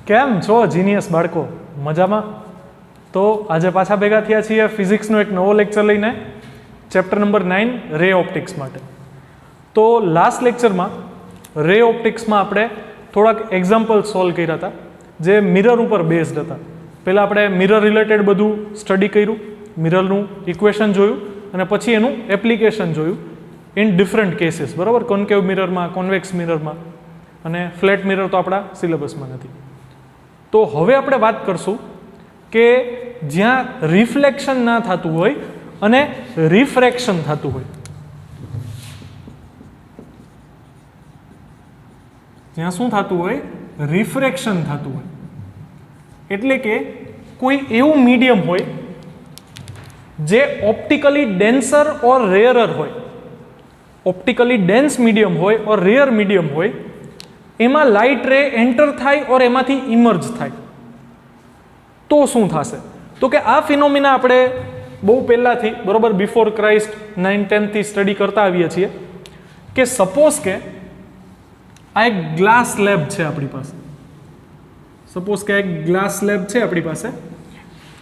કેમ છો જીનિયસ બાળકો? મજામાં? તો આજે પાછા ભેગા થયા છીએ ફિઝિક્સનો એક નવો લેક્ચર લઈને, ચેપ્ટર નંબર 9 રે ઓપ્ટિક્સ માટે. તો લાસ્ટ લેક્ચરમાં રે ઓપ્ટિક્સમાં આપણે થોડાક એક્ઝામ્પલ સોલ્વ કર્યા હતા જે મિરર ઉપર બેઝડ હતા. પહેલાં આપણે મિરર રિલેટેડ બધું સ્ટડી કર્યું, મિરરનું ઇક્વેશન જોયું અને પછી એનું એપ્લિકેશન જોયું ઇન ડિફરન્ટ કેસીસ, બરાબર? કોન્કેવ મિરરમાં, કોન્વેક્સ મિરરમાં, અને ફ્લેટ મિરર તો આપણા સિલેબસમાં નથી. તો હવે આપણે વાત કરશું કે જ્યાં રિફ્લેક્શન ના થતું હોય અને રિફ્રેક્શન થતું હોય, જ્યાં શું થતું હોય? રિફ્રેક્શન થતું હોય. એટલે કે કોઈ એવું મીડિયમ હોય જે ઓપ્ટિકલી ડેન્સર ઓર રેયરર હોય, ઓપ્ટિકલી ડેન્સ મીડિયમ હોય ઓર રેયર મીડિયમ હોય, એમાં લાઇટ રે એન્ટર થાય ઓર એમાંથી ઇમર્જ થાય, તો શું થશે? તો કે આ ફિનોમિના આપણે બહુ પહેલાંથી, બરોબર, બિફોર ક્રાઇસ્ટ 9-10થી સ્ટડી કરતા આવીએ છીએ કે સપોઝ કે આ એક ગ્લાસ સ્લેબ છે આપણી પાસે, સપોઝ કે એક ગ્લાસ સ્લેબ છે આપણી પાસે,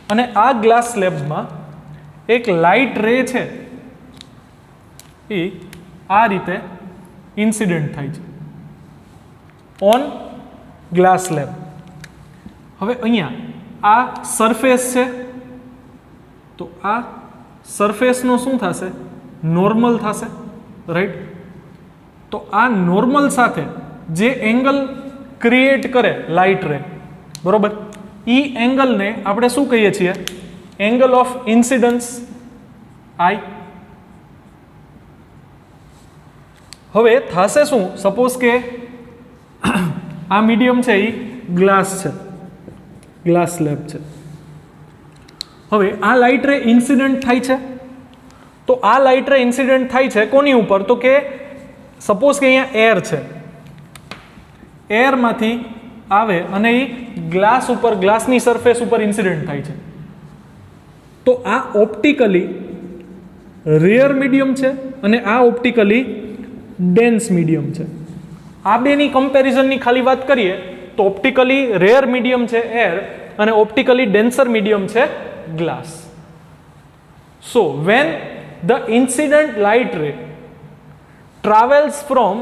અને આ ગ્લાસ સ્લેબમાં એક લાઇટ રે છે એ આ રીતે ઇન્સિડન્ટ થાય છે ઓન ગ્લાસ સ્લેબ. હવે અહીંયા આ સરફેસ છે, તો આ સરફેસનો શું થશે? નોર્મલ થશે, રાઈટ? તો આ નોર્મલ સાથે જે એંગલ ક્રિએટ કરે લાઇટ રે, બરોબર, એ એંગલને આપણે શું કહીએ છીએ? એંગલ ઓફ ઇન્સિડન્સ આઈ. હવે થશે શું? સપોઝ કે આ મીડિયમ છે એ ગ્લાસ છે, ગ્લાસ સ્લેબ છે. હવે આ લાઇટ રે ઇન્સિડન્ટ થાય છે, તો આ લાઇટ રે ઇન્સિડન્ટ થાય છે કોની ઉપર? તો કે સપોઝ કે અહીંયા એર છે, એરમાંથી આવે અને એ ગ્લાસ ઉપર, ગ્લાસની સરફેસ ઉપર ઇન્સિડન્ટ થાય છે. તો આ ઓપ્ટિકલી રેયર મીડિયમ છે અને આ ઓપ્ટિકલી ડેન્સ મીડિયમ છે. આ બેની કમ્પેરિઝનની ખાલી વાત કરીએ તો ઓપ્ટિકલી રેયર મીડિયમ છે એર અને ઓપ્ટિકલી ડેન્સર મીડિયમ છે glass. So when the incident light રે travels from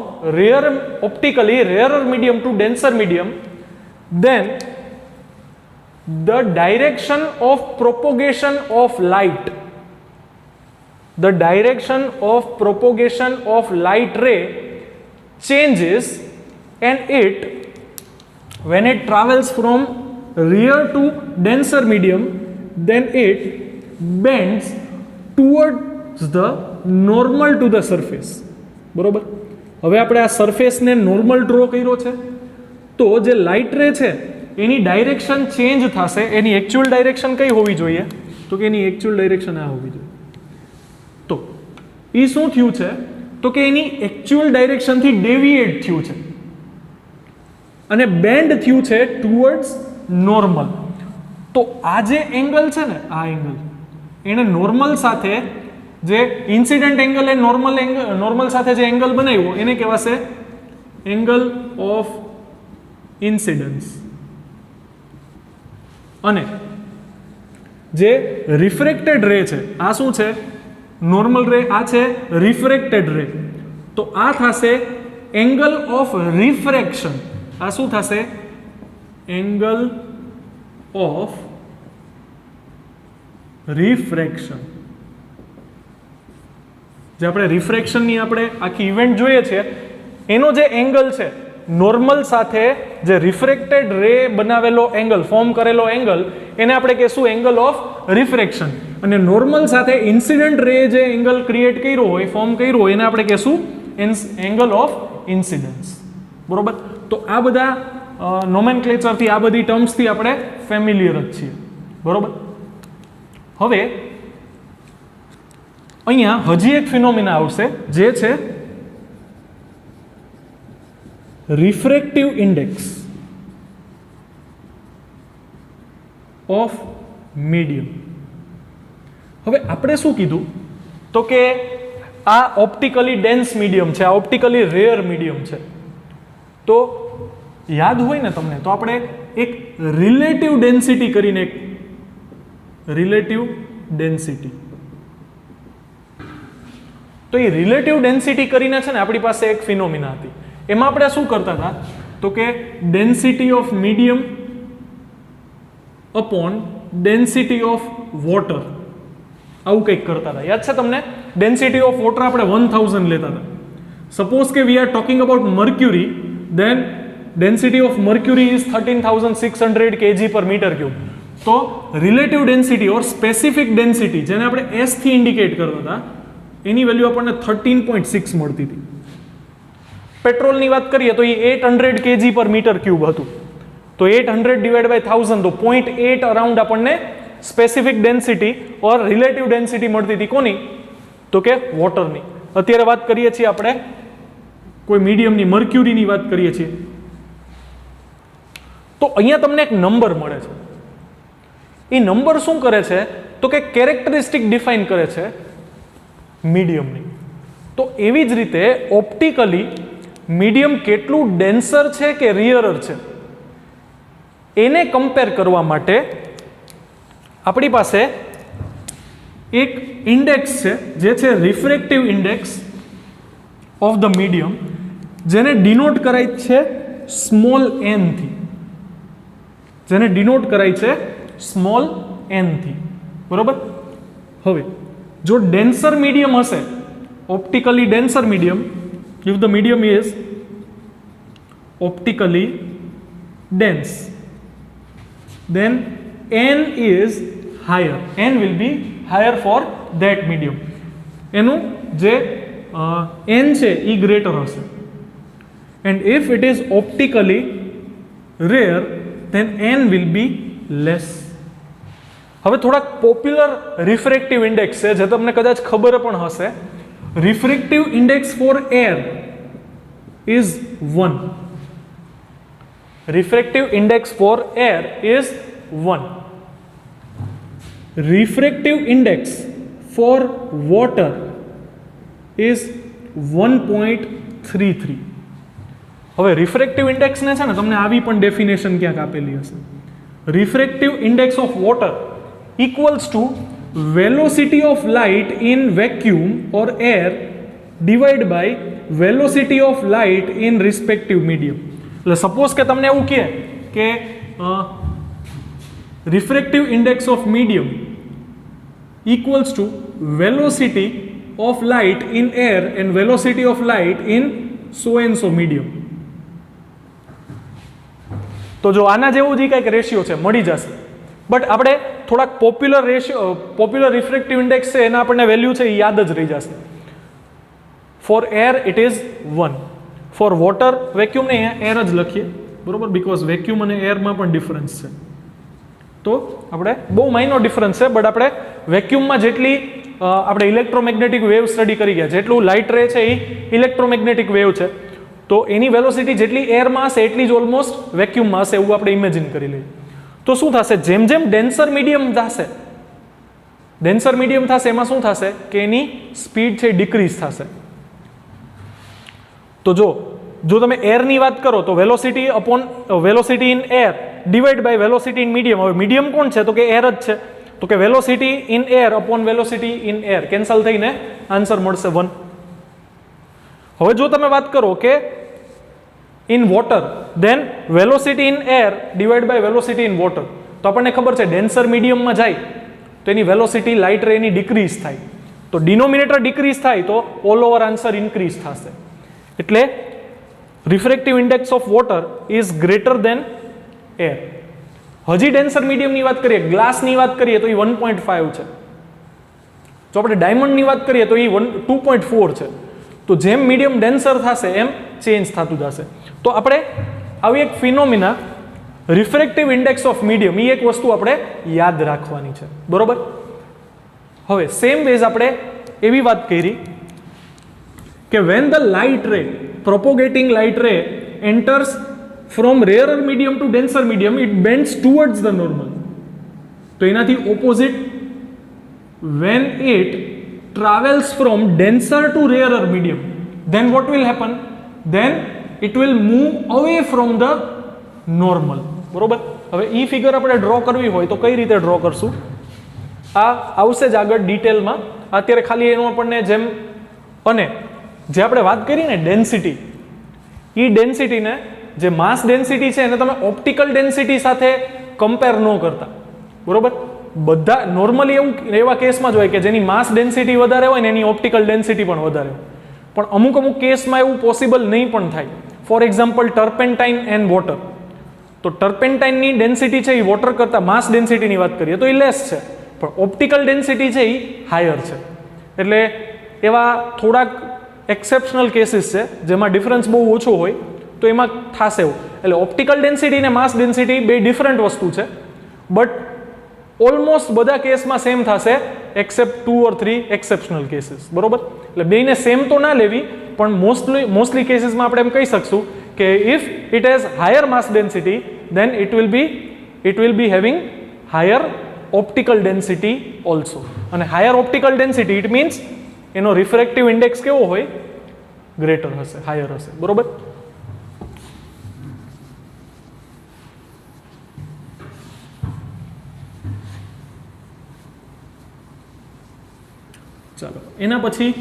optically rarer medium to denser medium, then the direction of propagation of light, the direction of propagation of light ray changes, and when it travels from rear to denser medium, then it bends towards the normal to the surface. બરોબર? હવે આપણે આ સરફેસને normal draw કર્યો છે, તો જે light રે છે એની ડાયરેક્શન ચેન્જ થશે. એની એકચ્યુઅલ ડાયરેક્શન કઈ હોવી જોઈએ? તો કે એની એકચ્યુઅલ ડાયરેક્શન આ હોવી જોઈએ. તો એ શું થયું છે? તો કે એની એકચ્યુઅલ ડાયરેક્શનથી ડેવિએટ થયું છે અને બેન્ડ થયું છે ટુવર્ડ્સ નોર્મલ. તો આ જે એંગલ છે ને, આ એંગલ એને નોર્મલ સાથે જે ઇન્સિડન્ટ એંગલ એ નોર્મલ સાથે જે એંગલ બનાવ્યો એને કહેવાશે એંગલ ઓફ ઇન્સિડન્સ. અને જે રિફ્રેક્ટેડ રે છે, આ શું છે? નોર્મલ રે, આ છે રિફ્રેક્ટેડ રે. તો આ થશે એંગલ ઓફ રિફ્રેક્શન. આ શું થશે? Angle of refraction. જે આપણે રિફ્રેક્શનની આપણે આખી ઇવેન્ટ જોઈએ છીએ, એનો જે એંગલ છે નોર્મલ સાથે જે રિફ્રેક્ટેડ રે બનાવેલો એંગલ, ફોર્મ કરેલો એંગલ, એને આપણે કહેશું એંગલ ઓફ રિફ્રેક્શન. અને નોર્મલ સાથે ઇન્સિડન્ટ રે જે એંગલ ક્રિએટ કર્યો હોય, ફોર્મ કર્યો હોય, એને આપણે કહેશું એંગલ ઓફ ઇન્સિડન્સ. બરોબર? તો આ બધા નોમેનક્લેચરથી, આ બધી ટર્મ્સથી આપણે ફેમિલિયર જ છીએ. બરોબર? હવે અહીંયા હજી એક ફિનોમિના આવશે જે છે રિફ્રેક્ટિવ ઇન્ડેક્સ ઓફ મીડિયમ. હવે આપણે શું કીધું? તો કે આ ઓપ્ટિકલી ડેન્સ મીડિયમ છે, આ ઓપ્ટિકલી રેયર મીડિયમ છે. તો યાદ હોય ને તમને, તો આપણે એક રિલેટિવ ડેન્સિટી કરીને, એક રિલેટિવ ડેન્સિટી, તો એ રિલેટિવ ડેન્સિટી કરીને છે ને આપણી પાસે એક ફિનોમિના હતી. એમાં આપણે શું કરતા હતા, તો કે density of medium upon density of water, આવું કંઈક કરતા હતા. યાદ છે તમને? ડેન્સિટી ઓફ વોટર આપણે 1000 લેતા હતા. સપોઝ કે we are talking about mercury, then density of mercury is 13,600 kg per metre cube. તો relative density or specific density, જેને આપણે એસ થી ઇન્ડિકેટ કરતા હતા, એની વેલ્યુ આપણને 13.6 મળતી હતી. પેટ્રોલની વાત કરીએ તો એ 800 kg પર મીટર ક્યુબ હતું. તો 800 ડિવાઇડ બાય 1000, તો 0.8 અરાઉન્ડ આપણને સ્પેસિફિક ડેન્સિટી ઓર રિલેટિવ ડેન્સિટી મળતી હતી. કોની? તો કે વોટરની. અત્યારે વાત કરીએ છીએ આપણે કોઈ મીડિયમની, મર્ક્યુરીની વાત કરીએ છીએ. તો અહીંયા તમને એક નંબર મળે છે. એ નંબર શું કરે છે, તો કે કેરેક્ટરિસ્ટિક ડિફાઇન કરે છે મીડિયમની. તો એવી જ રીતે ઓપ્ટિકલી મીડિયમ કેટલું ડેન્સર છે કે રિયરર છે એને કમ્પેર કરવા માટે આપણી પાસે એક ઇન્ડેક્સ છે, જે છે refractive index of the medium, જેને ડિનોટ કરાય છે સ્મોલ n થી, જેને ડિનોટ કરાય છે સ્મોલ n થી. બરોબર? હવે જો ડેન્સર મીડિયમ હશે, optically denser medium, if the medium is optically dense, then n is higher, n will be higher for that medium. એનું જે n છે એ ગ્રેટર હશે. and if it is optically rare, then n will be less. હવે થોડાક popular refractive index છે જે તમને કદાચ ખબર પણ હશે. Refractive index for air is 1. Refractive index for air is 1. Refractive index for water is 1.33. હવે રિફ્રેક્ટિવ ઇન્ડેક્સને છે ને તમને આવી પણ ડેફિનેશન ક્યાંક આપેલી હશે. Refractive index of water equals to velocity of light in vacuum or air divided by velocity of light in respective medium. એટલે સપોઝ કે તમને એવું કહે કે refractive index of medium equals to velocity of light in air and velocity of light in so and so medium. તો જો આના જેવું જ કંઈક રેશિયો છે મળી જશે. બટ આપણે થોડાક પોપ્યુલર રિફ્રેક્ટિવ ઇન્ડેક્સ છે એના આપણને વેલ્યુ છે એ યાદ જ રહી જશે. For air it is 1. For water, vacuum ને એર જ લખીએ, બરોબર, બીકોઝ વેક્યુમ અને એરમાં પણ ડિફરન્સ છે. તો આપણે બહુ માઇનોર ડિફરન્સ છે, બટ આપણે વેક્યુમમાં જેટલી આપણે ઇલેક્ટ્રોમેગ્નેટિક વેવ સ્ટડી કરી ગયા, જેટલું લાઇટ રે છે એ ઇલેક્ટ્રોમેગ્નેટિક વેવ છે, તો એની વેલોસિટી જેટલી એરમાં હશે એટલી જ ઓલમોસ્ટ વેક્યુમમાં હશે, એવું આપણે ઇમેજિન કરી લઈએ. તો શું થશે, જેમ જેમ ડેન્સર મીડિયમ થશે એમાં શું થશે કે એની સ્પીડ છે ડિક્રીઝ થશે. તો જો તમે એરની વાત કરો તો velocity upon velocity in air divide by velocity in medium. હવે મીડિયમ કોણ છે તો કે એર જ છે, તો કે velocity in air upon velocity in air cancel થઈને આન્સર મળશે 1. હવે જો તમે વાત કરો કે in water, then velocity in air divide by velocity in water, તો આપણને ખબર છે ડેન્સર મીડિયમમાં જાય તો એની વેલોસિટી લાઇટ રે એની ડિક્રીઝ થાય, તો ડિનોમિનેટર ડિક્રીઝ થાય તો ઓલ ઓવર આન્સર ઇન્ક્રીઝ થશે. એટલે refractive index of water is greater than air. હજી ડેન્સર મીડિયમની વાત કરીએ, ગ્લાસની વાત કરીએ તો એ 1.5 છે. જો આપણે ડાયમંડની વાત કરીએ તો એ 2.4 છે. તો જેમ મીડિયમ ડેન્સર થશે એમ ચેન્જ થતું જશે. તો આપણે આવી એક phenomena refractive index of medium, એ એક વસ્તુ આપણે યાદ રાખવાની છે, બરોબર. હવે સેમ વેઝ આપણે એવી વાત કરી કે when the light ray, propagating light ray enters from rarer medium to denser medium, it bends towards the normal. તો એનાથી opposite, when it travels from denser to rarer medium, then what will happen? Then it will move away from the normal. બરોબર. હવે ઈ figure આપણે draw કરવી હોય તો કઈ રીતે ડ્રો કરશું? આ આવશે જ આગળ ડિટેલમાં. અત્યારે ખાલી એનું આપણને જેમ, અને જે આપણે વાત કરી ને ડેન્સિટી, એ ડેન્સિટીને, જે માસ ડેન્સિટી છે એને તમે ઓપ્ટિકલ ડેન્સિટી સાથે કમ્પેર ન કરતા. બરોબર. બધા નોર્મલી એવા કેસમાં જ હોય કે જેની માસ ડેન્સિટી વધારે હોય ને એની ઓપ્ટિકલ ડેન્સિટી પણ વધારે હોય. પણ અમુક અમુક કેસમાં એવું પોસિબલ નહીં પણ થાય. For example turpentine and water. તો ટર્પેન્ટાઇનની ડેન્સિટી છે એ વોટર કરતાં, માસ ડેન્સિટીની વાત કરીએ તો એ લેસ છે, પણ ઓપ્ટિકલ ડેન્સિટી છે એ હાયર છે. એટલે એવા થોડાક એક્સેપ્શનલ કેસીસ છે જેમાં ડિફરન્સ બહુ ઓછો હોય તો એમાં થશે એવું. એટલે ઓપ્ટિકલ ડેન્સિટી અને માસ ડેન્સિટી બે ડિફરન્ટ વસ્તુ છે, બટ ઓલમોસ્ટ બધા કેસમાં સેમ થશે એક્સેપ્ટ 2 or 3 એક્સેપ્શનલ કેસીસ. બરોબર. એટલે બેને સેમ તો ના લેવી, પણ મોસ્ટલી કેસીસમાં આપણે એમ કહી શકશું કે if it has higher mass density then it will be having higher optical density also. અને higher optical density it means એનો રિફ્રેક્ટિવ ઇન્ડેક્સ કેવો હોય? ગ્રેટર હશે, હાયર હશે. બરોબર. ચાલો એના પછી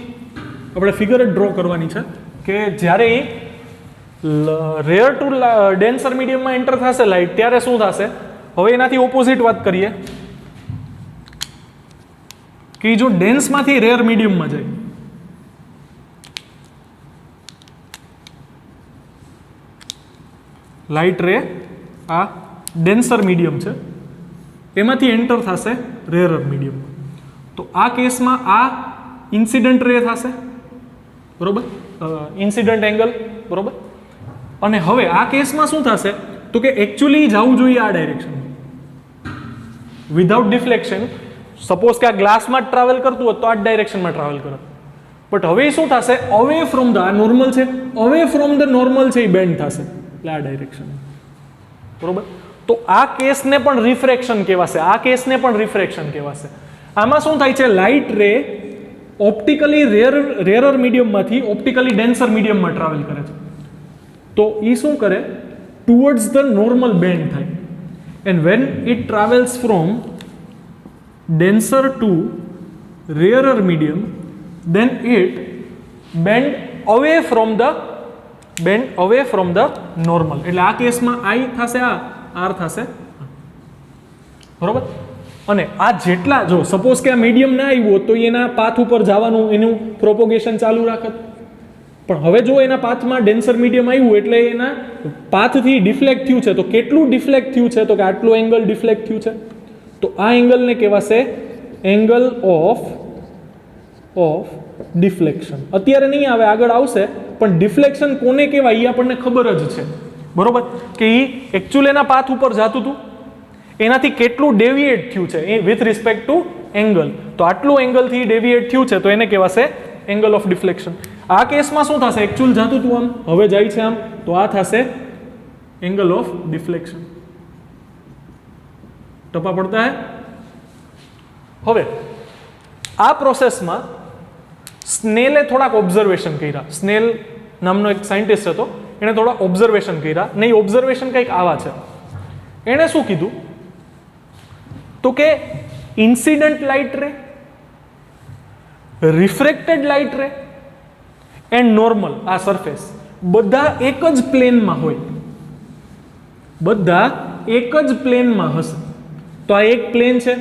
આપણે ફિગર જ ડ્રો કરવાની છે કે જ્યારે રેયર ટુ ડેન્સર મીડિયમમાં એન્ટર થશે લાઇટ ત્યારે શું થશે? હવે એનાથી ઓપોઝિટ વાત કરીએ કે જો ડેન્સમાંથી રેયર મીડિયમમાં જાય, લાઇટ રે આ ડેન્સર મીડિયમ છે એમાંથી એન્ટર થશે રેયર મીડિયમમાં, તો આ કેસમાં આ ઇન્સિડન્ટ રે થશે. બરોબર. Incident angle. બરોબર. અને હવે આ કેસમાં શું થશે તો કે એકચ્યુઅલી જવું જોઈએ આ ડાયરેક્શનમાં વિધાઉટ ડિફ્લેક્શન. સપોઝ કે આ ગ્લાસમાં જ ટ્રાવેલ કરતું હોત તો આ ડાયરેક્શનમાં ટ્રાવેલ કરત, બટ હવે શું થશે? અવે ફ્રોમ ધ, આ નોર્મલ છે, અવે ફ્રોમ ધ નોર્મલ છે એ બેન્ડ થશે, એટલે આ ડાયરેક્શન. બરોબર. તો આ કેસને પણ રિફ્રેક્શન કહેવાશે, આ કેસને પણ રિફ્રેક્શન કહેવાશે. આમાં શું થાય છે? લાઇટ રે ઓપ્ટિકલી રેરર મીડિયમમાંથી ઓપ્ટિકલી ડેન્સર મીડિયમમાં ટ્રાવેલ કરે છે, તો એ શું કરે? ટુવર્ડ્સ ધ નોર્મલ બેન્ડ થાય. And when it travels from denser to rarer medium, then it bend away from the normal. એટલે આ કેસમાં I થશે, આ R થશે. બરોબર. અને આ જેટલા, જો સપોઝ કે આ મીડિયમ ના આવ્યું તો એના પાથ ઉપર જવાનું, એનું પ્રોપોગેશન ચાલુ રાખત. પણ હવે જો એના પાથમાં ડેન્સર મીડિયમ આવ્યું એટલે એના પાથથી ડિફ્લેક્ટ થયું છે, તો કેટલું ડિફ્લેક્ટ થયું છે? તો કે આટલું એંગલ ડિફ્લેક્ટ થયું છે. તો આ એંગલને કહેવાશે એંગલ ઓફ ડિફ્લેક્શન. અત્યારે નહીં આવે, આગળ આવશે, પણ ડિફ્લેક્શન કોને કહેવાય એ આપણને ખબર જ છે. બરોબર. કે એ એકચ્યુઅલી એના પાથ ઉપર જતું હતું, એનાથી કેટલું ડેવિએટ થયું છે A with respect to angle. તો આટલું એંગલથી ડેવિએટ થયું છે તો એને કહેવાશે એંગલ ઓફ ડિફ્લેક્શન. આ કેસમાં શું થશે? એકચ્યુઅલ જતું હતું આમ, હવે જાય છે આમ, તો આ થશે એંગલ ઓફ ડિફ્લેક્શન. ટપા પડતા હે. હવે આ પ્રોસેસમાં સ્નેલે થોડાક ઓબ્ઝર્વેશન કર્યા. સ્નેલ નામનો એક સાયન્ટિસ્ટ હતો, એણે થોડા ઓબ્ઝર્વેશન કર્યા. ને એ ઓબ્ઝર્વેશન કંઈક આવા છે. એણે શું કીધું? તો કે ઇન્સિડન્ટ લાઇટ રે, રિફ્રેક્ટેડ લાઇટ રે એન્ડ નોર્મલ, આ સરફેસ બધા એક જ પ્લેનમાં હોય, બધા એક જ પ્લેનમાં હશે. તો આ એક પ્લેન છે,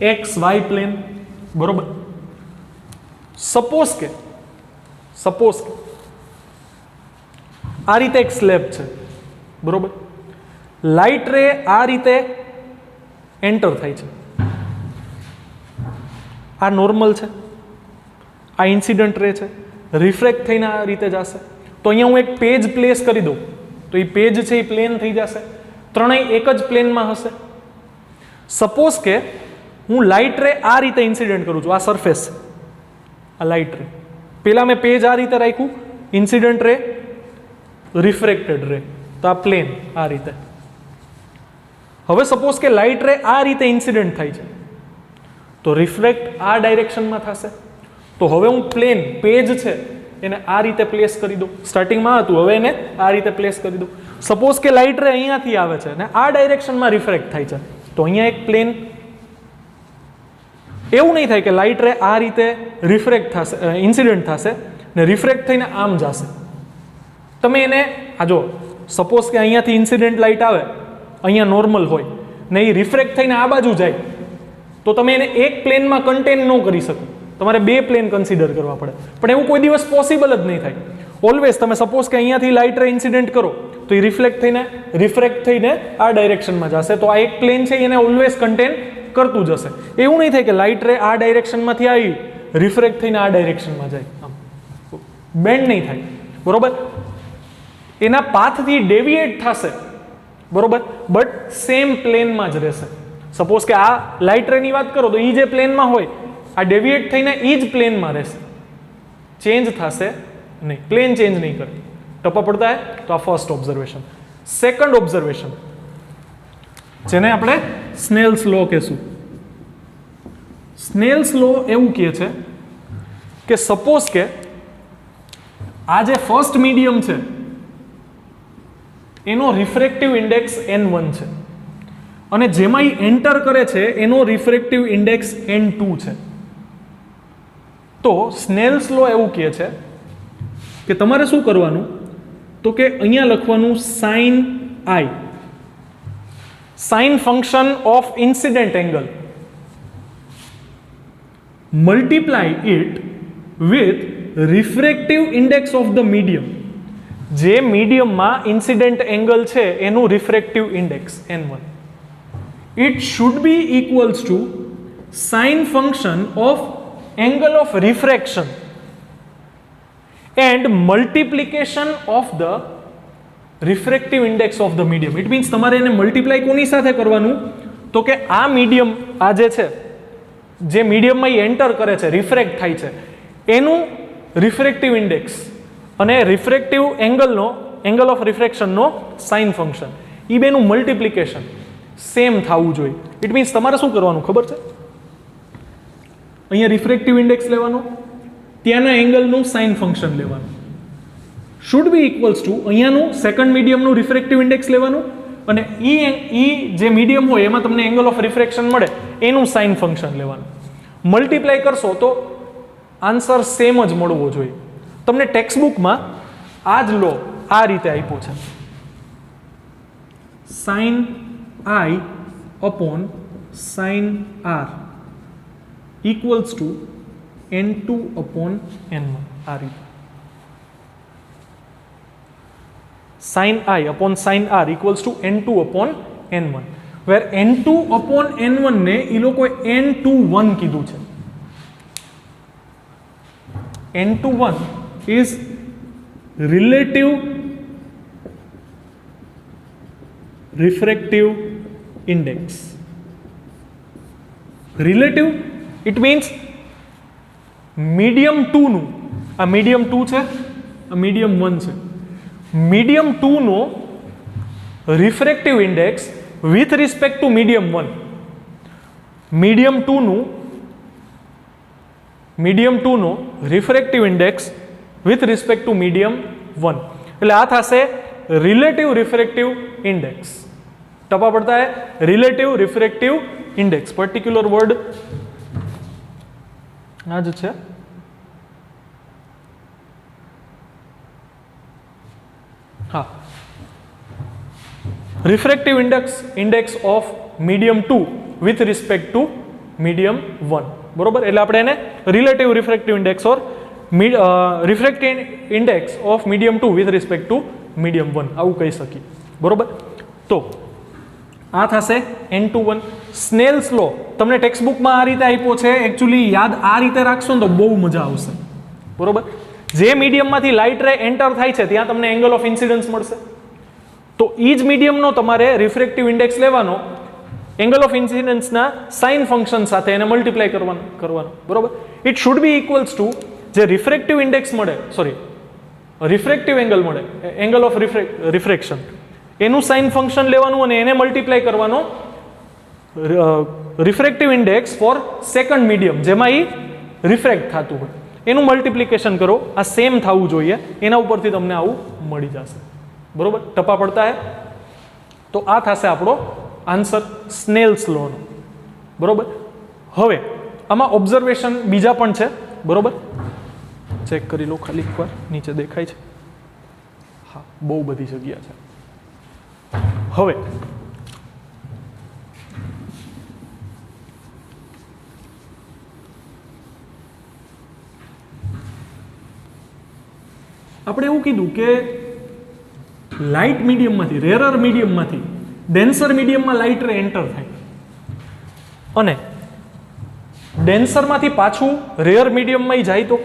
એક્સ વાય પ્લેન. બરોબર. સપોઝ કે આ રીતે એક સ્લેબ છે. બરોબર. લાઇટ રે આ રીતે એન્ટર થાય છે, આ નોર્મલ છે, આ ઇન્સિડન્ટ રે છે, રિફ્રેક્ટ થઈને આ રીતે જશે. તો અહીંયા હું એક પેજ પ્લેસ કરી દઉં તો એ પેજ છે એ પ્લેન થઈ જશે, ત્રણેય એક જ પ્લેનમાં હશે. સપોઝ કે હું લાઇટ રે આ રીતે ઇન્સિડન્ટ કરું છું, આ સરફેસ, આ લાઇટ રે, પેલા મેં પેજ આ રીતે રાખ્યું, ઇન્સિડન્ટ રે, રિફ્રેક્ટેડ રે, તો આ પ્લેન આ રીતે. હવે સપોઝ કે લાઇટ રે આ રીતે ઇન્સિડન્ટ થાય છે, તો રિફ્લેક્ટ આ ડાયરેક્શનમાં થશે. તો હવે હું પ્લેન, પેજ છે એને આ રીતે પ્લેસ કરી દો. સ્ટાર્ટિંગમાં હતું, હવે એને આ રીતે પ્લેસ કરી દો. સપોઝ કે લાઇટ રે અહીંયાથી આવે છે ને આ ડાયરેક્શનમાં રિફ્રેક્ટ થાય છે, તો અહીંયા એક પ્લેન, એવું નહીં થાય કે લાઇટ રે આ રીતે રિફ્રેક્ટ થશે, ઇન્સિડન્ટ થશે ને રિફ્રેક્ટ થઈને આમ જશે. તમે એને આ જો, સપોઝ કે અહીંયાથી ઇન્સિડન્ટ લાઇટ આવે, અહીંયા નોર્મલ હોય ને એ રિફ્રેક્ટ થઈને આ બાજુ જાય, તો તમે એને એક પ્લેનમાં કન્ટેન ન કરી શકો, તમારે બે પ્લેન કન્સિડર કરવા પડે. પણ એવું કોઈ દિવસ પોસિબલ જ નહીં થાય. ઓલવેઝ તમે સપોઝ કે અહીંયાથી લાઇટ રે ઇન્સિડન્ટ કરો તો એ રિફ્લેક્ટ થઈને રિફ્રેક્ટ થઈને આ ડાયરેક્શનમાં જશે, તો આ એક પ્લેન છે એને ઓલવેઝ કન્ટેન કરતું જશે. એવું નહીં થાય કે લાઇટ રે આ ડાયરેક્શનમાંથી આવી રિફ્રેક્ટ થઈને આ ડાયરેક્શનમાં જાય, આમ બેન્ડ નહીં થાય, બરોબર. એના પાથથી ડેવિએટ થશે, બરોબર, બટ સેમ પ્લેનમાં જ રહેશે. સપોઝ કે આ લાઇટ રેની વાત કરો તો એ જે પ્લેનમાં હોય આ ડેવિએટ થઈને એ જ પ્લેનમાં રહેશે, ચેન્જ થશે નહીં, પ્લેન ચેન્જ નહીં કરે. ટપ્પા પડતા હે? તો આ ફર્સ્ટ ઓબ્ઝર્વેશન. સેકન્ડ ઓબ્ઝર્વેશન જેને આપણે સ્નેલ્સ લો કહેશું. સ્નેલ્સ લો એવું કહે છે કે સપોઝ કે આ જે ફર્સ્ટ મીડિયમ છે એનો રિફ્રેક્ટિવ ઇન્ડેક્સ n1 છે અને જેમાં એ એન્ટર કરે છે એનો રિફ્રેક્ટિવ ઇન્ડેક્સ n2 છે. તો સ્નેલ્સ લો એવું કહે છે કે તમારે શું કરવાનું, તો કે અહીંયા લખવાનું sin i, sin function of incident angle, multiply it with refractive index of the medium. જે મીડિયમમાં ઇન્સિડન્ટ એંગલ છે એનું refractive index n1, it should be equals to sin function of angle of refraction and multiplication of the refractive index of the medium. It means તમારે એને multiply કોની સાથે કરવાનું, તો કે આ મીડિયમ, આ જે છે, જે મીડિયમમાં એ એન્ટર કરે છે, રિફ્રેક્ટ થાય છે, એનું રિફ્રેક્ટિવ ઇન્ડેક્સ અને refractive એંગલનો, angle of રિફ્રેક્શનનો sine function, એ બેનું મલ્ટિપ્લિકેશન સેમ થવું જોઈએ. ઇટ મીન્સ તમારે શું કરવાનું ખબર છે, અહીંયા રિફ્રેક્ટિવ ઇન્ડેક્સ લેવાનો, ત્યાંના એંગલનું સાઇન ફંક્શન લેવાનું, શુડ બી ઇક્વલ્સ ટુ અહીંયાનું સેકન્ડ મીડિયમનું રિફ્રેક્ટિવ ઇન્ડેક્સ લેવાનું અને ઈ જે મીડિયમ હોય એમાં તમને એંગલ ઓફ રિફ્રેક્શન મળે એનું સાઇન ફંક્શન લેવાનું. મલ્ટીપ્લાય કરશો તો આન્સર સેમ જ મળવો જોઈએ. તમને ટેક્સ્ટ બુકમાં આ જ લો આ રીતે આપ્યો છે, sin i upon sin r equals to n2 upon n1. આ રીતે sin i upon sin r equals to n2 upon n1, where n2 upon n1 ને એ લોકોએ n21 કીધું છે. n21 is relative refractive index. Relative, it means medium 2 નું, આ medium 2 છે, આ medium 1 છે, medium 2 no refractive index with respect to medium 1, medium 2 નું refractive index with respect to medium 1, એટલે આ થશે relative refractive index. टपा पड़ता है relative refractive index, particular word આ જ છે. હા, refractive index of medium 2 with respect to medium 1, બરોબર. એટલે આપણે એને relative refractive index or refractive index of medium 2 with respect to medium 1 આવું કહી શકીએ, બરોબર. તો આ થશે n21. સ્નેલ્સ લો તમને ટેક્સ્ટ બુકમાં આ રીતે આપ્યો છે, એકચ્યુઅલી યાદ આ રીતે રાખશો ને તો બહુ મજા આવશે, બરોબર. જે મીડિયમમાંથી લાઇટ રે એન્ટર થાય છે ત્યાં તમને એંગલ ઓફ ઇન્સિડન્સ મળશે, તો એ જ મીડિયમનો તમારે રિફ્રેક્ટિવ ઇન્ડેક્સ લેવાનો, એંગલ ઓફ ઇન્સિડન્સના સાઇન ફંક્શન સાથે એને મલ્ટીપ્લાય કરવાનું, બરોબર. It should be equals two જે રિફ્રેક્ટિવ ઇન્ડેક્સ મળે, સોરી રિફ્રેક્ટિવ એંગલ મળે, એંગલ ઓફ રિફ્રેક્શન, એનું સાઇન ફંક્શન લેવાનું અને એને મલ્ટીપ્લાય કરવાનો refractive index four second medium જેમાં એ રિફ્રેક્ટ થતું હોય. એનું મલ્ટિપ્લિકેશન કરો, આ સેમ થવું જોઈએ, એના ઉપરથી તમને આવું મળી જશે. બરોબર, ટપા પડતા હે. તો આ થશે આપણો આન્સર સ્નેલ્સ લોનો. બરોબર, હવે આમાં ઓબ્ઝર્વેશન બીજા પણ છે. બરોબર, ચેક કરી લો ખાલી એકવાર, નીચે દેખાય છે. હા, બહુ બધી જગ્યા છે. હવે આપણે એવું કીધું કે લાઇટ મીડિયમમાંથી, રેરર મીડિયમમાંથી ડેન્સર મીડિયમમાં લાઇટ રે એન્ટર થાય અને ડેન્સરમાંથી પાછું રેર મીડિયમમાં જાય તો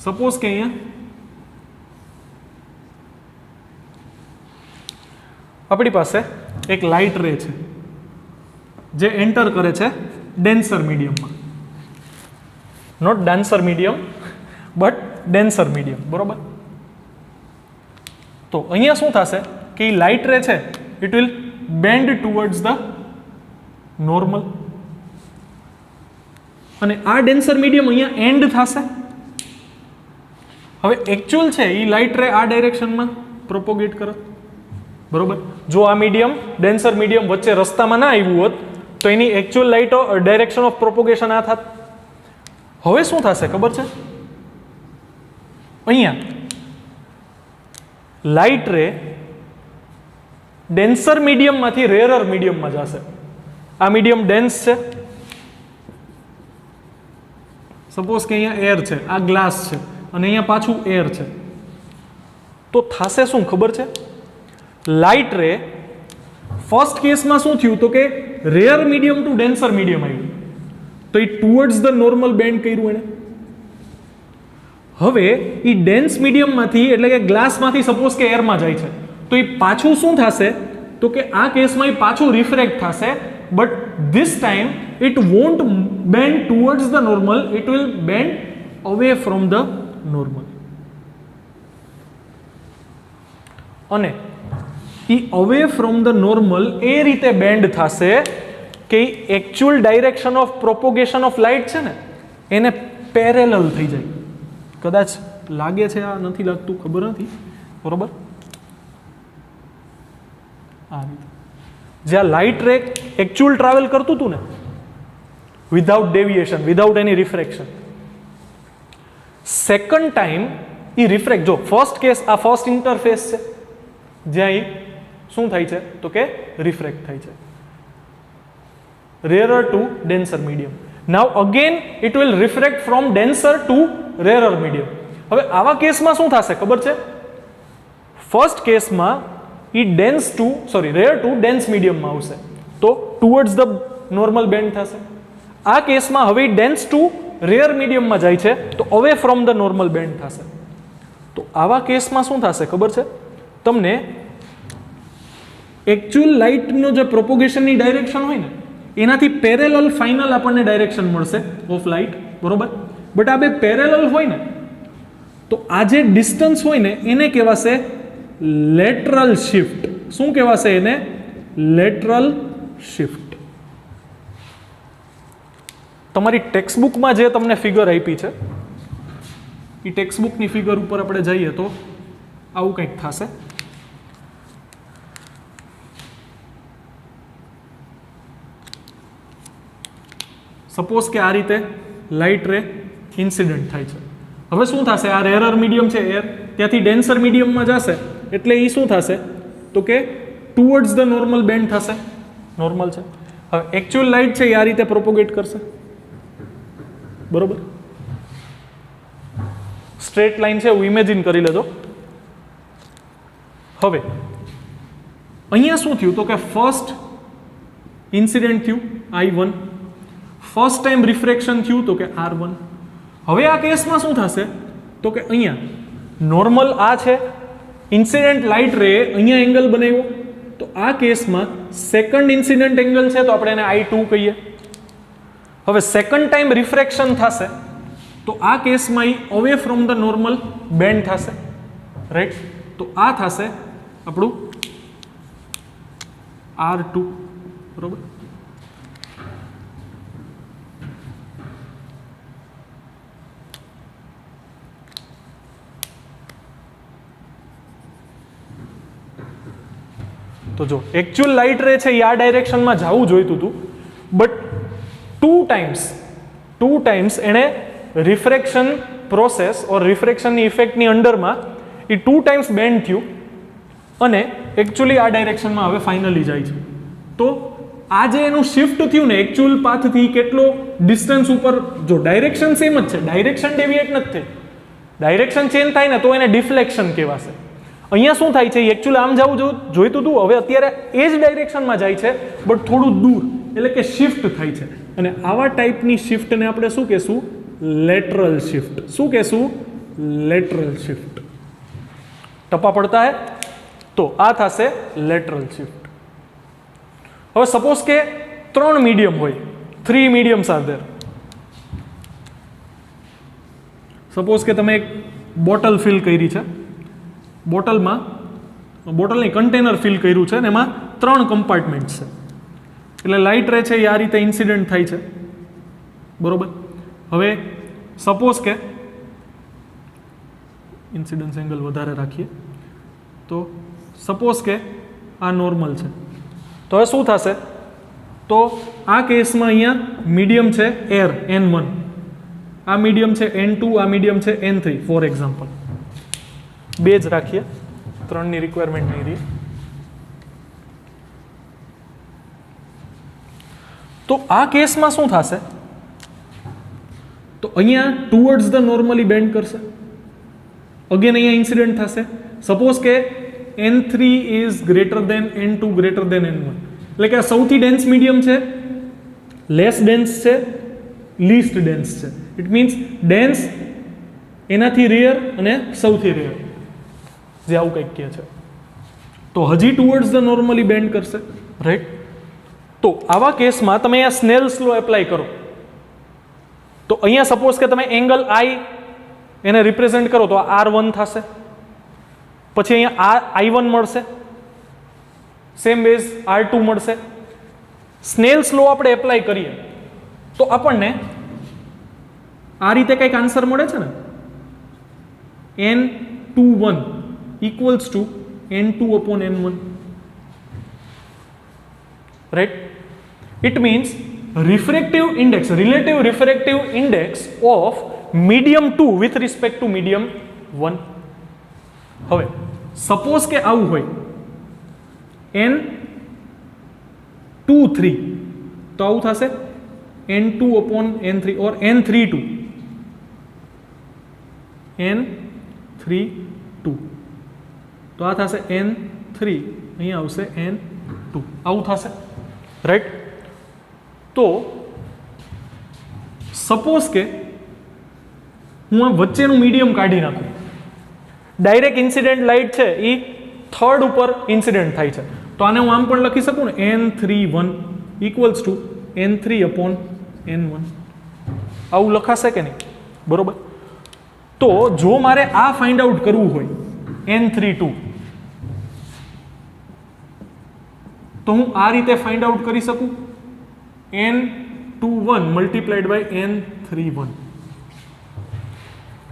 સપોઝ કે અહીંયા આપણી પાસે એક લાઇટ રે છે જે એન્ટર કરે છે ડેન્સર મીડિયમમાં, not denser medium but denser medium. બરોબર, તો અહીંયા શું થશે કે લાઇટ રે છે it will band towards the normal અને આ ડેન્સર મીડિયમ અહીંયા એન્ડ થશે. હવે એકચ્યુઅલ છે એ લાઇટ રે આ ડાયરેક્શનમાં પ્રોપોગેટ કરે. બરોબર, જો આ મીડિયમ ડેન્સર મીડિયમ વચ્ચે રસ્તામાં ના આવ્યું હોત તો એની actual light direction of propagation આ થાત. હવે શું થશે ખબર છે, અહીંયા લાઇટ રે ડેન્સર મીડિયમમાંથી રેરર મીડિયમમાં જશે. આ મીડિયમ ડેન્સ છે, સપોઝ કે અહીંયા એર છે, આ ગ્લાસ છે અને અહીંયા પાછું એર છે. તો થશે શું ખબર છે, લાઇટ રે ફર્સ્ટ કેસમાં શું થયું તો કે rare medium to denser medium આવ્યું તો એ ટુવર્ડ્સ ધ નોર્મલ બેન્ડ કર્યું એને. હવે એ ડેન્સ મીડિયમમાંથી એટલે કે ગ્લાસમાંથી સપોઝ કે એરમાં જાય છે તો એ પાછું શું થશે તો કે આ કેસમાં એ પાછું રિફ્રેક્ટ થશે, but this time it want band towards the normal, it will band away from the normal. અને એ અવે ફ્રોમ ધ નોર્મલ એ રીતે બેન્ડ થશે કે actual direction of propagation of light છે ને એને પેરેલલ થઈ જાય. કદાચ લાગે છે, આ નથી લાગતું, ખબર નથી. બરોબર, આ રીતે જ્યાં લાઇટ રે એકચ્યુઅલ ટ્રાવેલ કરતું હતું ને without deviation, without any refraction, second time એ રિફ્રેક્ટ, જો ફર્સ્ટ કેસ આ ફર્સ્ટ ઇન્ટરફેસ છે જ્યાં એ શું થાય છે તો કે રિફ્રેક્ટ થાય છે rarer to denser medium. Now again it will refract from denser to rarer medium. હવે આવા કેસમાં શું થશે ખબર છે, ફર્સ્ટ કેસમાં એ રેર ટુ ડેન્સ મીડિયમમાં આવશે તો ટુવર્ડ્સ ધ નોર્મલ બેન્ડ થશે. આ કેસમાં હવે ડેન્સ ટુ રેર મીડિયમમાં જાય છે તો away from the normal band થશે. તો આવા કેસમાં શું થશે ખબર છે, તમને એકચ્યુઅલ લાઇટનો જે પ્રોપોગેશનની ડાયરેક્શન હોય ને એનાથી પેરેલલ ફાઇનલ આપણને ડાયરેક્શન મળશે ઓફ લાઇટ. બરોબર, બટ આ બે પેરેલલ હોય ને તો આ જે ડિસ્ટન્સ હોય ને એને કહેવાશે લેટરલ શિફ્ટ. શું કહેવાશે એને? Lateral shift. તમારી ટેક્સ્ટબુકમાં જે તમને ફિગર આપી છે એ ટેક્સ્ટબુકની ફિગર ઉપર આપણે જઈએ તો આવું કંઈક થશે. સપોઝ કે આ રીતે લાઇટ રે ઇન્સિડન્ટ થાય છે. હવે શું થશે, આ રેરર મીડિયમ છે એર, ત્યાંથી ડેન્સર મીડિયમમાં જશે એટલે એ શું થશે તો કે ટુવર્ડ્સ ધ નોર્મલ બેન્ડ થશે. નોર્મલ છે. હવે એકચ્યુઅલ લાઇટ છે એ આ રીતે પ્રોપોગેટ કરશે. બરોબર, સ્ટ્રેટ લાઇન છે એવું ઇમેજિન કરી લેજો. હવે અહીંયા શું થયું તો કે ફર્સ્ટ ઇન્સિડન્ટ થયું I1, ફર્સ્ટ ટાઈમ રિફ્રેક્શન થયું તો કે R1. હવે આ કેસમાં શું થશે તો કે અહીંયા નોર્મલ આ છે, ઇન્સિડન્ટ લાઇટ રે અહીંયા એંગલ બનાવ્યો તો આ કેસમાં સેકન્ડ ઇન્સિડન્ટ એંગલ છે તો આપણે એને I2 કહીએ. હવે સેકન્ડ ટાઈમ રિફ્રેક્શન થશે તો આ કેસમાં away from the normal band થશે. રાઈટ, તો આ થશે આપણું R2. બરોબર, તો જો એકચ્યુઅલ લાઇટ રે છે એ આ ડાયરેક્શનમાં જવું જોઈતું હતું, બટ ટુ ટાઈમ્સ એણે રિફ્રેક્શન પ્રોસેસ ઓર રિફ્રેક્શનની ઇફેક્ટની અંડરમાં એ 2 ટાઈમ્સ બેન્ડ થયું અને એકચ્યુઅલી આ ડાયરેક્શનમાં હવે ફાઇનલી જાય છે. તો આ જે એનું શિફ્ટ થયું ને એકચ્યુઅલ પાથથી કેટલો ડિસ્ટન્સ ઉપર, જો ડાયરેક્શન સેમ જ છે, ડાયરેક્શન ડેવિએટ નથી થઈ, ડાયરેક્શન ચેન્જ થાય ને તો એને ડિફ્લેક્શન કહેવાશે. અહીંયા શું થાય છે, એકચ્યુઅલી આમ જવું જોઈતું હતું, હવે અત્યારે એ જ ડાયરેક્શનમાં જાય છે બટ થોડું દૂર, એટલે કે શિફ્ટ થાય છે. અને આવા ટાઈપની શિફ્ટને આપણે શું કહેશું? Lateral shift. શું કહેશું? Lateral shift. ટપ્પા પડતા હે? તો આ થશે લેટરલ શિફ્ટ. હવે સપોઝ કે 3 મીડિયમ હોય, 3 મીડિયમ્સ આર ધેર. સપોઝ કે તમે એક બોટલ ફિલ કરી છે, બોટલની કન્ટેનર ફિલ કર્યું છે અને એમાં 3 કમ્પાર્ટમેન્ટ છે. એટલે લાઇટ રે છે એ આ રીતે ઇન્સિડન્ટ થાય છે, બરોબર. હવે સપોઝ કે ઇન્સિડન્સ એંગલ વધારે રાખીએ તો સપોઝ કે આ નોર્મલ છે, તો હવે શું થશે? તો આ કેસમાં અહીંયા મીડિયમ છે એર N1, આ મીડિયમ છે N2, આ મીડિયમ છે N3 ફોર એક્ઝામ્પલ. 2 જ રાખીએ, 3ની રિક્વાયરમેન્ટ નહીં રહી. તો આ કેસમાં શું થશે? તો અહીંયા ટુવર્ડ્સ ધ નોર્મલી બેન્ડ કરશે, અગેન અહીંયા ઇન્સિડન્ટ થશે. સપોઝ કે N3 is greater then N2 greater than N1, એટલે કે આ સૌથી ડેન્સ મીડિયમ છે, લેસ ડેન્સ છે, લીસ્ટ ડેન્સ છે. ઇટ મીન્સ ડેન્સ, એનાથી રેર અને સૌથી રેર, જે આવું કંઈક કહે છે. તો હજી ટુવર્ડ્સ ધ નોર્મલી બેન્ડ કરશે, રાઈટ. તો આવા કેસમાં તમે અહીંયા સ્નેલ્સ લો એપ્લાય કરો, તો અહીંયા સપોઝ કે તમે એંગલ I એને રિપ્રેઝેન્ટ કરો તો R1 થશે, પછી અહીંયા I1 મળશે, સેમ બેઝ R2 મળશે. સ્નેલ્સ લો આપણે એપ્લાય કરીએ તો આપણને આ રીતે કંઈક આન્સર મળે છે ને, N21 equals to N2 upon N1, right. It means refractive index, relative refractive index of medium 2 with respect to medium 1. હવે સપોઝ કે આવું હોય N23, તો આવું થશે N2 upon N3 or N32, N32, તો આ થશે N3, અહીંયા આવશે N2, આવું થશે, રાઈટ. તો સપોઝ કે હું આ વચ્ચેનું મીડિયમ કાઢી નાખું, ડાયરેક્ટ ઇન્સિડન્ટ લાઇટ છે એ થર્ડ ઉપર ઇન્સિડન્ટ થાય છે, તો આને હું આમ પણ લખી શકું ને, N31 equals to N3 upon N1, આવું લખાશે કે નહીં? બરોબર. તો જો મારે આ ફાઇન્ડ આઉટ કરવું હોય N32, તો હું આ રીતે ફાઇન્ડ આઉટ કરી શકું, N21 multiplied by N31,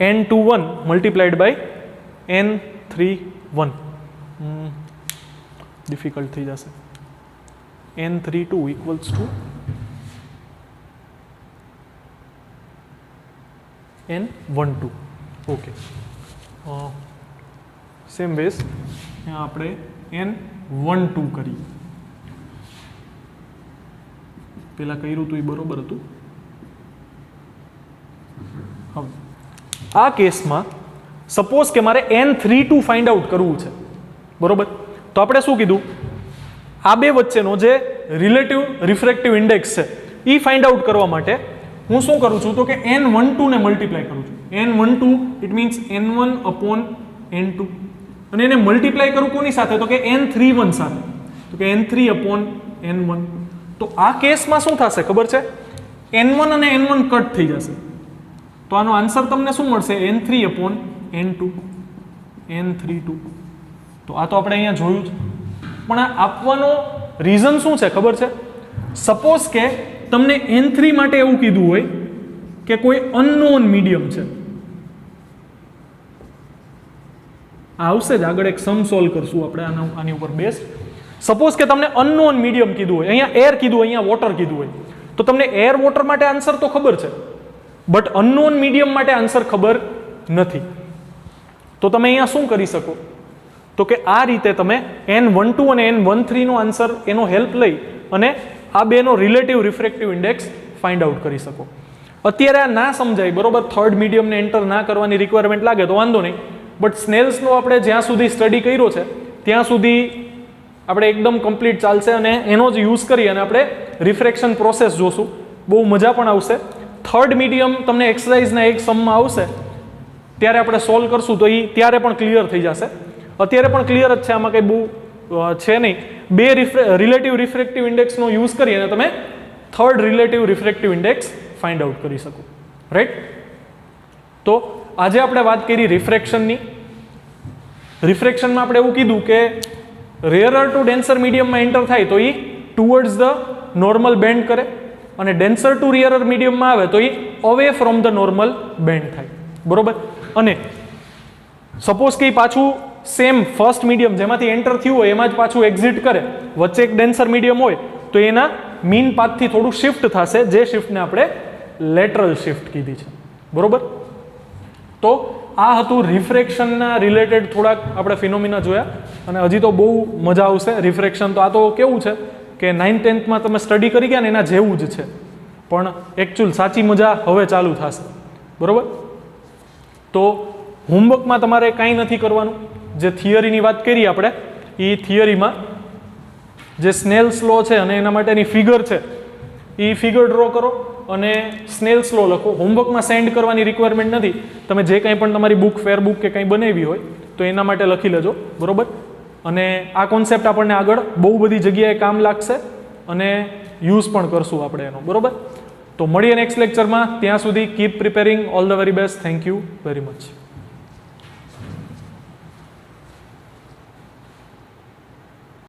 N21 multiplied by N31, difficult થઈ જશે. N32 equals to N12, okay. Same base અહીંયા આપણે N12 કરીએ, પેલા કર્યું હતું એ બરોબર હતું. હવે આ કેસમાં સપોઝ કે મારે N32 ફાઇન્ડ આઉટ કરવું છે, બરોબર. તો આપણે શું કીધું? આ બે વચ્ચેનો જે રિલેટિવ રિફ્રેક્ટિવ ઇન્ડેક્સ છે એ ફાઇન્ડ આઉટ કરવા માટે હું શું કરું છું? તો કે N12 ને મલ્ટીપ્લાય કરું છું. N12 it means N1 upon N2, અને એને મલ્ટીપ્લાય કરું કોની સાથે? તો કે N31 સાથે, તો કે N3 upon N1. તો આ કેસમાં શું થશે ખબર છે? N1 અને N1 કટ થઈ જશે, તો આનો આન્સર તમને શું મળશે? N3 upon N2, N32. તો આ તો આપણે અહીંયા જોયું છે, પણ આ આપવાનો રીઝન શું છે ખબર છે? સપોઝ કે તમને N3 માટે એવું કીધું હોય કે કોઈ અનનોન મીડિયમ છે, આવશે જ આગળ એક સમ સોલ્વ કરશું આપણે આની ઉપર બેઝ. સપોઝ કે તમને અનનોન મીડિયમ કીધું હોય, અહીંયા એર કીધું હોય, અહીંયા વોટર કીધું હોય, તો તમને એર વોટર માટે આન્સર તો ખબર છે, બટ અનનોન મીડિયમ માટે આન્સર ખબર નથી. તો તમે અહીંયા શું કરી શકો, તો કે આ રીતે તમે N12 અને N13 નો આન્સર એનો હેલ્પ લઈ અને આ બેનો relative refractive index find out કરી શકો. અત્યારે આ ના સમજાય, બરોબર, થર્ડ મીડિયમને એન્ટર ના કરવાની રિક્વાયરમેન્ટ લાગે તો વાંધો નહીં, બટ સ્નેલ્સનો આપણે જ્યાં સુધી સ્ટડી કર્યો છે ત્યાં સુધી આપણે એકદમ કમ્પ્લીટ ચાલશે અને એનો જ યુઝ કરી અને આપણે રિફ્રેક્શન પ્રોસેસ જોશું. બહુ મજા પણ આવશે. થર્ડ મીડિયમ તમને એક્સરસાઇઝના એક સમમાં આવશે ત્યારે આપણે સોલ્વ કરશું તો એ ત્યારે પણ ક્લિયર થઈ જશે. અત્યારે પણ ક્લિયર જ છે, આમાં કંઈ બહુ છે નહીં. બે રિલેટિવ રિફ્રેક્ટિવ ઇન્ડેક્સનો યુઝ કરી અને તમે third relative refractive index find out કરી શકો. રાઈટ? તો આજે આપણે વાત કરી રિફ્રેક્શનની. રિફ્રેક્શનમાં આપણે એવું કીધું કે રેયરર ટુ ડેન્સર મીડિયમમાં એન્ટર થાય તો એ ટુવર્ડ્સ ધ નોર્મલ બેન્ડ કરે, અને ડેન્સર ટુ રેયરર મીડિયમમાં આવે તો એ away from the normal band થાય. બરોબર? અને સપોઝ કે પાછું સેમ ફર્સ્ટ મીડિયમ જેમાંથી એન્ટર થયું હોય એમાં જ પાછું એક્ઝિટ કરે, વચ્ચે એક ડેન્સર મીડિયમ હોય તો એના મીન પાથથી થોડું શિફ્ટ થશે, જે શિફ્ટને આપણે લેટરલ શિફ્ટ કીધી છે. બરોબર? તો આ હતું રિફ્રેક્શનના રિલેટેડ થોડાક આપણે ફિનોમિના જોયા, અને હજી તો બહુ મજા આવશે. રિફ્રેક્શન તો આ તો કેવું છે કે 9th 10thમાં તમે સ્ટડી કરી ગયા ને એના જેવું જ છે, પણ એકચ્યુઅલ સાચી મજા હવે ચાલુ થશે. બરોબર? તો હોમવર્કમાં તમારે કાંઈ નથી કરવાનું. જે થિયરીની વાત કરી આપણે, એ થિયરીમાં જે સ્નેલ્સ લો છે અને એના માટેની ફિગર છે એ ફિગર ડ્રો કરો અને સ્નેલ્સ લો લખો. હોમવર્કમાં સેન્ડ કરવાની રિક્વાયરમેન્ટ નથી. તમે જે કંઈ પણ તમારી બુક, ફેર બુક કે કંઈ બનાવી હોય તો એના માટે લખી લેજો. બરોબર? અને આ કોન્સેપ્ટ આપણને આગળ બહુ બધી જગ્યાએ કામ લાગશે અને યુઝ પણ કરશું આપણે એનો. બરોબર? તો મળીએ નેક્સ્ટ લેક્ચરમાં. ત્યાં સુધી keep preparing. All the very best. Thank you very much.